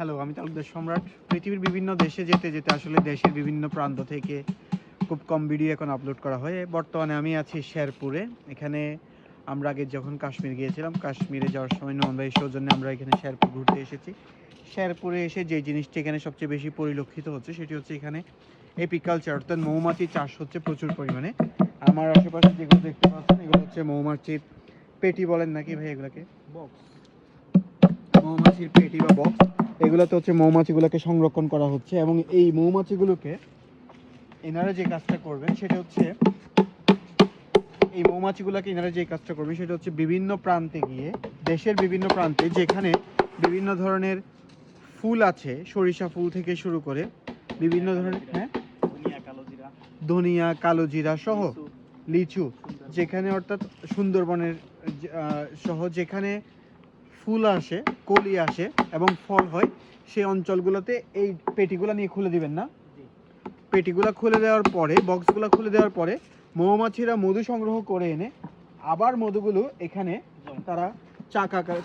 Hello, আমি তালুকদার সম্রাট। পৃথিবীর বিভিন্ন দেশে যেতে যেতে আসলে দেশের বিভিন্ন প্রান্ত থেকে খুব কম ভিডিও এখন আপলোড করা হয়। বর্তমানে আমি আছি শেরপুরে। এখানে আমরা আগে যখন কাশ্মীর গিয়েছিলাম, কাশ্মীরে যাওয়ার সময় নন ভাই সৌজন্যে আমরা এখানে শেরপুর ঘুরতে এসেছি। শেরপুরে এসে যে জিনিসটি এখানে সবচেয়ে বেশি পরিলক্ষিত হচ্ছে সেটি হচ্ছে এখানে এপিকালচার, অর্থাৎ মৌমাছি চাষ হচ্ছে প্রচুর পরিমাণে। আমার আশেপাশে যেগুলো দেখতে পাচ্ছেন এগুলো হচ্ছে মৌমাছির পেটি বলেন নাকি ভাই এগুলোকে? বক্স। মৌমাছির পেটি বা বক্স, এগুলোতে হচ্ছে মৌমাছিগুলোকে সংরক্ষণ করা হচ্ছে। এবং এই মৌমাছিগুলোকে এনারা যে কাজটা করবেন সেটা হচ্ছে বিভিন্ন প্রান্তে গিয়ে, দেশের বিভিন্ন প্রান্তে যেখানে বিভিন্ন ধরনের ফুল আছে, সরিষা ফুল থেকে শুরু করে বিভিন্ন ধরনের ধনিয়া, কালোজিরা সহ লিচু, যেখানে অর্থাৎ সুন্দরবনের সহ যেখানে ফুল আসে, কলি আসে এবং ফল হয়, সেই অঞ্চলগুলোতে এই পেটিগুলো নিয়ে খুলে দিবেন না। পেটিগুলো খুলে দেওয়ার পরে, বক্সগুলো খুলে দেওয়ার পরে মৌমাছিরা মধু সংগ্রহ করে এনে আবার মধুগুলো এখানে তারা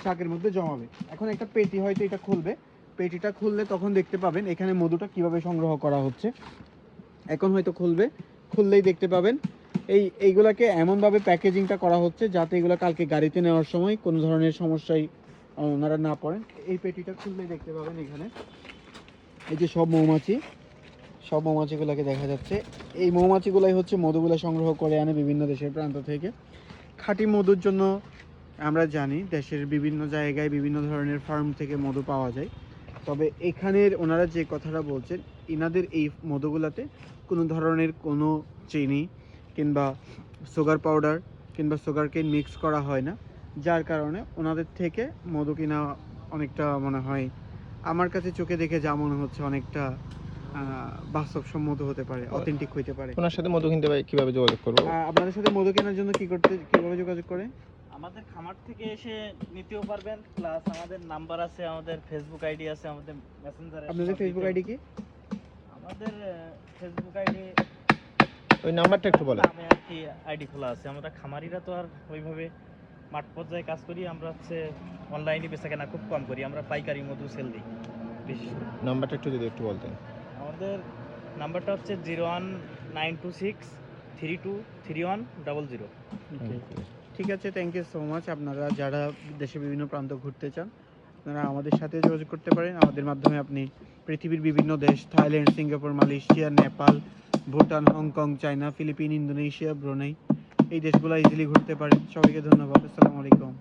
চাকের মধ্যে জমাবে। এখন একটা পেটি হয়তো এটা খুলবে, পেটিটা খুললে তখন দেখতে পাবেন এখানে মধুটা কিভাবে সংগ্রহ করা হচ্ছে। এখন হয়তো খুললেই দেখতে পাবেন এইগুলাকে এমনভাবে প্যাকেজিংটা করা হচ্ছে যাতে এগুলো কালকে গাড়িতে নেওয়ার সময় কোনো ধরনের সমস্যায় ওনারা না পড়েন। এই পেটিটা খুললেই দেখতে পাবেন এখানে এই যে সব মৌমাছিগুলোকে দেখা যাচ্ছে। এই মৌমাছিগুলাই হচ্ছে মধুগুলো সংগ্রহ করে আনে বিভিন্ন দেশের প্রান্ত থেকে। খাঁটি মধুর জন্য আমরা জানি দেশের বিভিন্ন জায়গায় বিভিন্ন ধরনের ফার্ম থেকে মধু পাওয়া যায়, তবে এখানের ওনারা যে কথাটা বলছেন, ইনাদের এই মধুগুলাতে কোনো ধরনের কোনো চিনি কিংবা সুগার পাউডার কিংবা সুগার কেন মিক্স করা হয় না, যার কারণে ওনাদের থেকে মধু কিনা অনেকটা মনে হয়, আমার কাছে চোখে দেখে যা মনে হচ্ছে, অনেকটা বাস্তবসম্মত হতে পারে, অথেন্টিক হইতে পারে। ওনার সাথে মধু কিনতে কিভাবে যোগাযোগ করব? আপনাদের সাথে মধু কেনার জন্য কিভাবে যোগাযোগ করে? আমাদের খামার থেকে এসে নিতেও পারবেন, প্লাস আমাদের নাম্বার আছে, আমাদের ফেসবুক আইডি আছে, আমাদের মেসেঞ্জারে। আপনাদের ফেসবুক আইডি কি? আমাদের ফেসবুক আইডি ওই নাম্বারটা একটু বলেন। আমি আর কি আইডি খোলা আছে। আমরা খামারিরা তো আর ওইভাবে মাঠ পর্যায়ে কাজ করি, আমরা হচ্ছে অনলাইনে বেচাকেনা খুব কম করি, আমরা পাইকারি মধু সেল দিই বেশি। নাম্বারটা যদি একটু বলতেন। আমাদের নাম্বারটা হচ্ছে 01926323100। ঠিক আছে, থ্যাংক ইউ সো মাচ। আপনারা যারা দেশের বিভিন্ন প্রান্ত ঘুরতে চান, আপনারা আমাদের সাথে যোগাযোগ করতে পারেন। আমাদের মাধ্যমে আপনি পৃথিবীর বিভিন্ন দেশ, Thailand, Singapore, Malaysia, Nepal, Bhutan, Hong Kong, China, Philippines, Indonesia, Brunei, এই দেশগুলো ইজিলি ঘুরতে পারেন। সবাইকে ধন্যবাদ। আসসালামু আলাইকুম।